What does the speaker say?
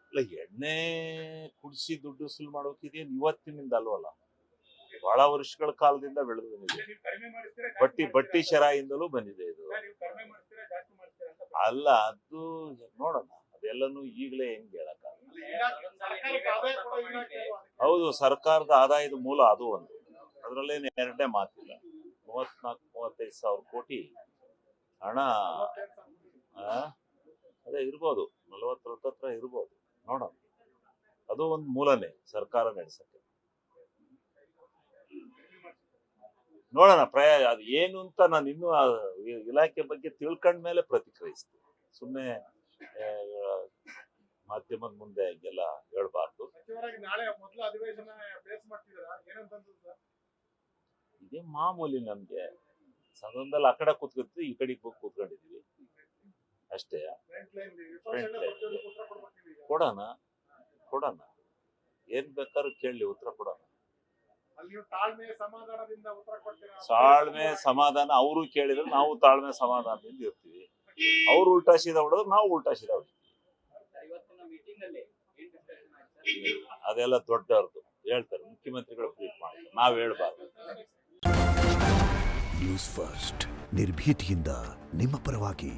ಇಲ್ಲ, ಎಣ್ಣೆ ಕುಡಿಸಿ ದುಡ್ಡು ವಸೂಲು ಮಾಡೋಕಿದೇನು ಇವತ್ತಿನಿಂದ ಅಲ್ವಲ್ಲ, ಬಹಳ ವರ್ಷಗಳ ಕಾಲದಿಂದ ಬೆಳೆದು ಬಂದಿದೆ. ಬಟ್ಟಿ ಶರಾಯಿಂದಲೂ ಬಂದಿದೆ ಇದು. ಅಲ್ಲ, ಅದು ನೋಡೋಣ, ಅದೆಲ್ಲನೂ ಈಗಲೇ ಹೆಂಗ್ ಹೇಳಕ್ಕಾಗಲ್ಲ. ಹೌದು, ಸರ್ಕಾರದ ಆದಾಯದ ಮೂಲ ಅದು ಒಂದು, ಅದರಲ್ಲೇನು ಎರಡನೇ ಮಾತಿಲ್ಲ. 34-35 ಸಾವಿರ ಕೋಟಿ ಹಣ ಅದೇ ಇರ್ಬೋದು, 40 ಹತ್ರ ಇರ್ಬೋದು, ನೋಡೋಣ. ಅದು ಒಂದು ಮೂಲನೇ ಸರ್ಕಾರ ನಡೆಸಕ್ಕೆ. ನೋಡೋಣ ಅದು ಏನು ಅಂತ ನಾನು ಇನ್ನೂ ಇಲಾಖೆ ಬಗ್ಗೆ ತಿಳ್ಕೊಂಡ್ಮೇಲೆ ಪ್ರತಿಕ್ರಿಯಿಸ್ತೀನಿ. ಸುಮ್ಮನೆ ಮಾಧ್ಯಮದ ಮುಂದೆ ಹೀಗೆಲ್ಲ ಹೇಳ್ಬಾರ್ದು. ಇದೇ ಮಾಮೂಲಿ, ನಮ್ಗೆ ಸದನದಲ್ಲಿ ಆ ಕಡೆ ಕೂತ್ಕೊತೀವಿ, ಈ ಕಡೆಗೆ ಹೋಗಿ ಕೂತ್ಕೊಂಡಿದೀವಿ ಅಷ್ಟೇ. ಕೊಡೋಣ, ಏನ್ ಬೇಕಾದ್ರೂ ಕೇಳಲಿ, ಉತ್ತರ ಕೊಡೋಣ. ತಾಳ್ಮೆ ಸಮಾಧಾನ ಅವರು ಕೇಳಿದ್ರೆ ನಾವು ತಾಳ್ಮೆ ಸಮಾಧಾನದಿಂದ ಇರ್ತೀವಿ. ಅವ್ರು ಉಲ್ಟಾ ಸೀದಾ ಹೊಡೆದ್ರೆ ನಾವು ಉಲ್ಟಾ ಸೀದಾ ಹೊಡಿತೀವಿ. ಅದೆಲ್ಲ ದೊಡ್ಡವ್ರದ್ದು ಹೇಳ್ತಾರೆ, ಮುಖ್ಯಮಂತ್ರಿಗಳು ಟ್ವೀಟ್ ಮಾಡ್ತಾರೆ, ನಾವ್ ಹೇಳ್ಬಾರ್ದು. ನ್ಯೂಸ್ ಫಸ್ಟ್, ನಿರ್ಭೀತಿಯಿಂದ ನಿಮ್ಮ ಪರವಾಗಿ.